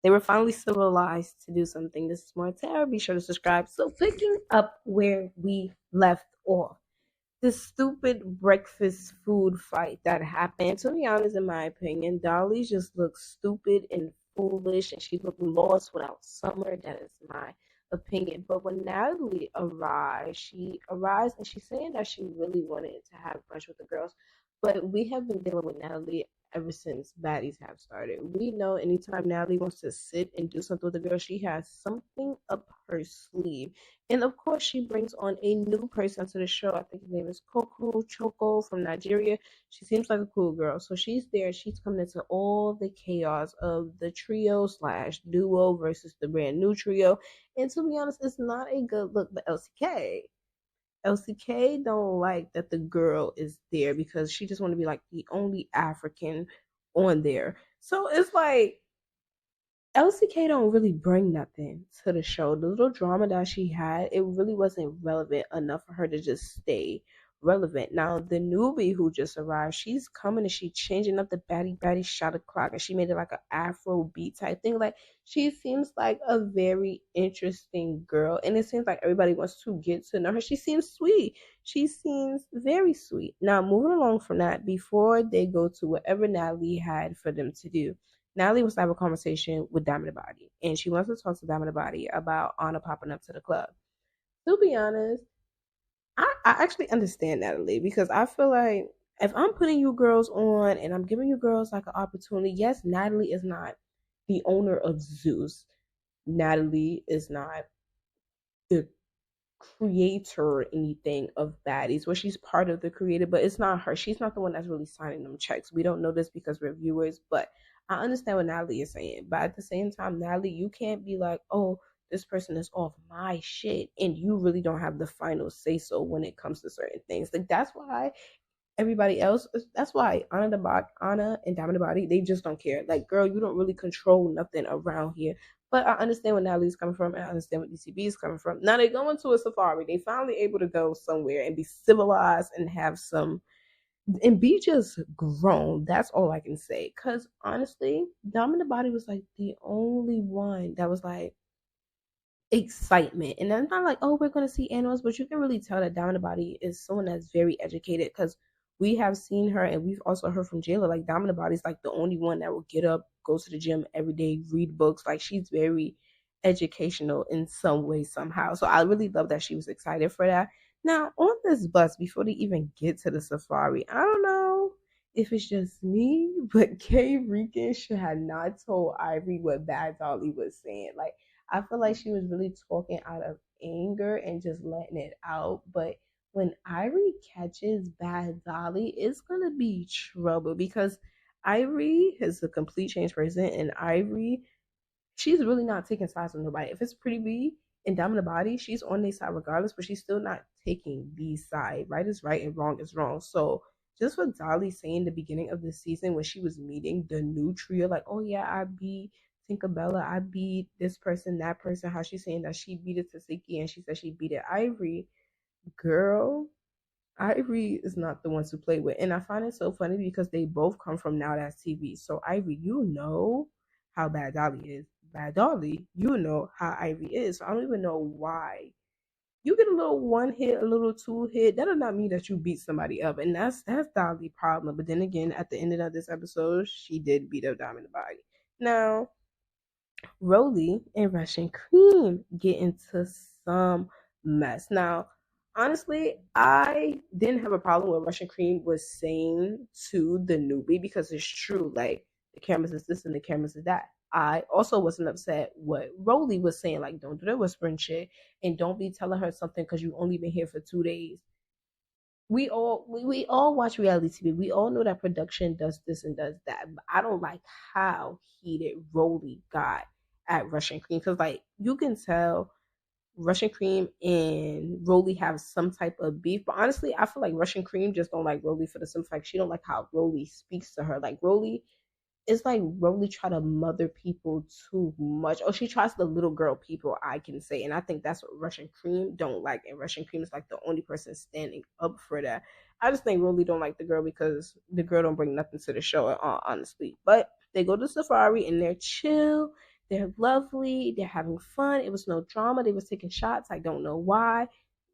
They were finally civilized to do something. This is more Terra. Be sure to subscribe. So picking up where we left off, this stupid breakfast food fight that happened. To be honest, in my opinion, Dolly just looked stupid and foolish, and she looked lost without Summer. That is my opinion. But when Natalie arrived, she arrives and she's saying that she really wanted to have brunch with the girls. But we have been dealing with Natalie ever since Baddies have started. We know anytime Natalie wants to sit and do something with the girl, she has something up her sleeve. And of course, she brings on a new person to the show. I think his name is Coco Choco from Nigeria. She seems like a cool girl. So she's there. She's coming into all the chaos of the trio slash duo versus the brand new trio. And to be honest, it's not a good look. But LCK don't like that the girl is there because she just want to be like the only African on there. So it's like LCK don't really bring nothing to the show. The little drama that she had, it really wasn't relevant enough for her to just stay relevant. Now the newbie who just arrived, she's coming and she's changing up the baddie shot o'clock and she made it like an Afro beat type thing. Like she seems like a very interesting girl and it seems like everybody wants to get to know her. She seems sweet. She seems very sweet. Now moving along from that, before they go to whatever Natalie had for them to do, Natalie was to have a conversation with Diamond Body, and she wants to talk to Diamond Body about Anna popping up to the club. To be honest, I actually understand Natalie because I feel like if I'm putting you girls on and I'm giving you girls like an opportunity, yes, Natalie is not the owner of Zeus. Natalie is not the creator or anything of Baddies. Well, she's part of the creator, but it's not her. She's not the one that's really signing them checks. We don't know this because we're viewers, but I understand what Natalie is saying. But at the same time, Natalie, you can't be like, oh, this person is off my shit, and you really don't have the final say so when it comes to certain things. Like that's why everybody else. That's why Anna and Diamond Body, they just don't care. Like, girl, you don't really control nothing around here. But I understand where Natalie's coming from, and I understand where DCB is coming from. Now they go into a safari. They finally able to go somewhere and be civilized and have some and be just grown. That's all I can say. Cause honestly, Diamond Body was like the only one that was like excitement. And I'm not like, oh, we're gonna see animals, but you can really tell that Diamond Body is someone that's very educated because we have seen her and we've also heard from Jayla, like Diamond Body's like the only one that will get up, go to the gym every day, read books. Like she's very educational in some way, somehow. So I really love that she was excited for that. Now on this bus, before they even get to the safari, I don't know if it's just me, but Kay Rican should have not told Ivory what Bad Dolly was saying. Like I feel like she was really talking out of anger and just letting it out. But when Ivory catches Bad Dolly, it's gonna be trouble because Ivory is a complete change person, and Ivory, she's really not taking sides with nobody. If it's Pretty B and Dominant Body, she's on their side regardless, but she's still not taking the side. Right is right and wrong is wrong. So just what Dolly saying the beginning of the season when she was meeting the new trio, like, oh yeah, I beat Tinkerbella, I beat this person, that person, how she's saying that she beat it Tasiki and she said she beat it Ivory. Girl, Ivory is not the one to play with. And I find it so funny because they both come from Now That's TV. So Ivory, you know how Bad Dolly is. Bad Dolly, you know how Ivory is. So I don't even know why. You get a little one hit, a little two hit. That does not mean that you beat somebody up. And that's Dolly's problem. But then again, at the end of this episode, she did beat up Diamond Body. Now, Rolly and Russian Cream get into some mess. Now, honestly, I didn't have a problem with Russian Cream was saying to the newbie because it's true. Like the cameras is this and the cameras is that. I also wasn't upset what Rolly was saying. Like, don't do that whispering shit and don't be telling her something because you only been here for 2 days. We all watch reality TV. We all know that production does this and does that. But I don't like how heated Rolly got at Russian Cream because like you can tell Russian Cream and Rolly have some type of beef. But honestly, I feel like Russian Cream just don't like Rolly for the simple fact she don't like how Rolly speaks to her. Like Rolly, it's like Rolly try to mother people too much. Or she tries the little girl people, I can say. And I think that's what Russian Cream don't like. And Russian Cream is like the only person standing up for that. I just think Rolly don't like the girl because the girl don't bring nothing to the show, honestly. But they go to Safari and they're chill. They're lovely. They're having fun. It was no drama. They was taking shots. I don't know why.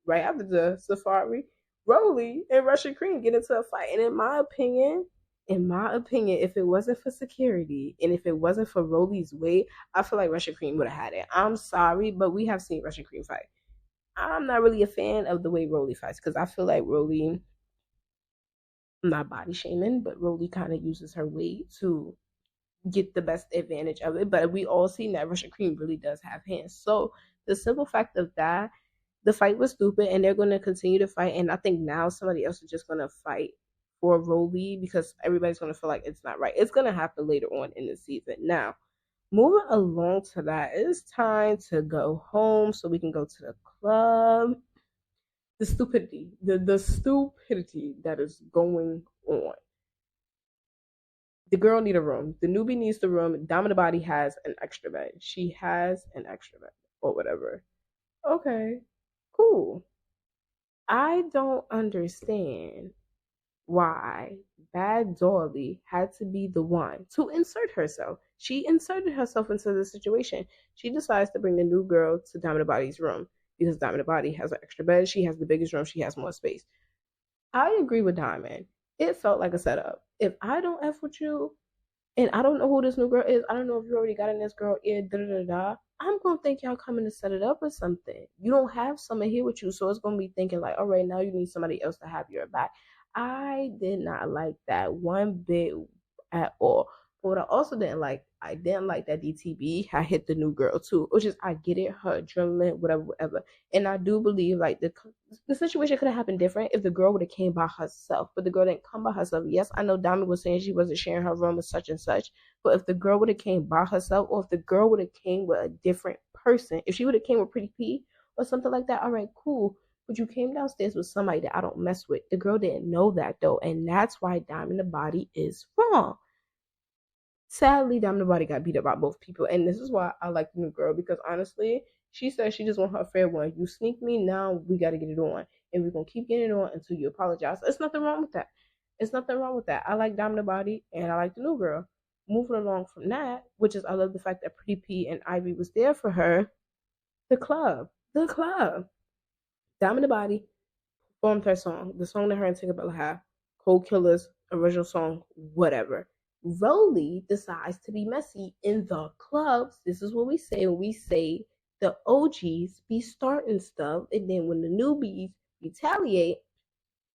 Right after the safari, Rolly and Russian Cream get into a fight. And in my opinion, if it wasn't for security and if it wasn't for Rolly's weight, I feel like Russian Cream would have had it. I'm sorry, but we have seen Russian Cream fight. I'm not really a fan of the way Rolly fights because I feel like Rolly, I'm not body shaming, but Rolly kind of uses her weight to get the best advantage of it. But we all seen that Russian Cream really does have hands. So the simple fact of that, the fight was stupid, and they're going to continue to fight. And I think now somebody else is just going to fight for Rolly because everybody's going to feel like it's not right. It's going to happen later on in the season. Now, moving along to that, it's time to go home so we can go to the club. The stupidity that is going on. The girl need a room. The newbie needs the room. Dominant Body has an extra bed. She has an extra bed or whatever. Okay, cool. I don't understand why Bad Dolly had to be the one to insert herself. She inserted herself into the situation. She decides to bring the new girl to Dominant Body's room because Dominant Body has an extra bed. She has the biggest room. She has more space. I agree with Diamond. It felt like a setup. If I don't F with you, and I don't know who this new girl is. I don't know if you already got in this girl ear, da da da da. I'm gonna think y'all coming to set it up or something. You don't have someone here with you, so it's gonna be thinking like, all right, now you need somebody else to have your back. I did not like that one bit at all. But what I also didn't like, I didn't like that DTB had hit the new girl too, which is I get it, her adrenaline, whatever, whatever. And I do believe like the situation could have happened different if the girl would have came by herself, but the girl didn't come by herself. Yes, I know Diamond was saying she wasn't sharing her room with such and such, but if the girl would have came by herself, or if the girl would have came with a different person, if she would have came with Pretty P or something like that, all right, cool. But you came downstairs with somebody that I don't mess with. The girl didn't know that though, and that's why Diamond the Body is wrong. Sadly, Diamond the Body got beat up by both people, and this is why I like the new girl because honestly, she said she just want her fair one. You sneak me, now we got to get it on, and we're gonna keep getting it on until you apologize. There's nothing wrong with that. It's nothing wrong with that. I like Diamond the Body, and I like the new girl. Moving along from that, which is I love the fact that Pretty P and Ivy was there for her. The club. Diamond the Body formed her song, the song that her and Tinkerbell have, Cold Killer's original song, whatever. Rolly decides to be messy in the clubs. This is what we say when we say the OGs be starting stuff, and then when the newbies retaliate,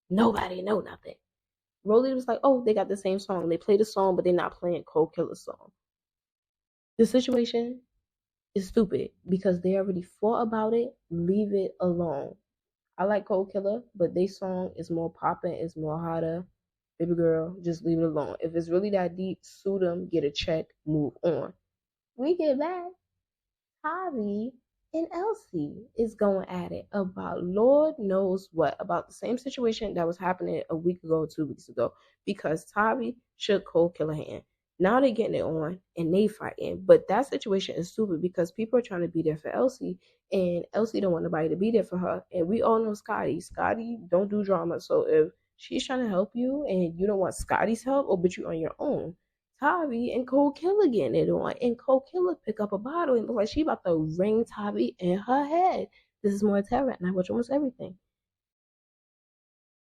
nobody know nothing. Rolly was like, oh, they got the same song. They play the song, but they're not playing Cold Killer's song. The situation is stupid because they already fought about it. Leave it alone. I like Cold Killer, but their song is more popping, it's more hotter. Baby girl, just leave it alone. If it's really that deep, sue them, get a check, move on. We get back. Javi and Elsie is going at it about Lord knows what, about the same situation that was happening a week ago, 2 weeks ago, because Tavi shook Cold Killer hand. Now they getting it on and they fighting. But that situation is stupid because people are trying to be there for Elsie and Elsie don't want nobody to be there for her. And we all know Scotty. Scotty don't do drama. So if she's trying to help you and you don't want Scotty's help, or but you on your own. Tavi and Cold Killer getting it on. And Cold Killer pick up a bottle and look like she about to ring Tavi in her head. This is more Terra, and I watch almost everything.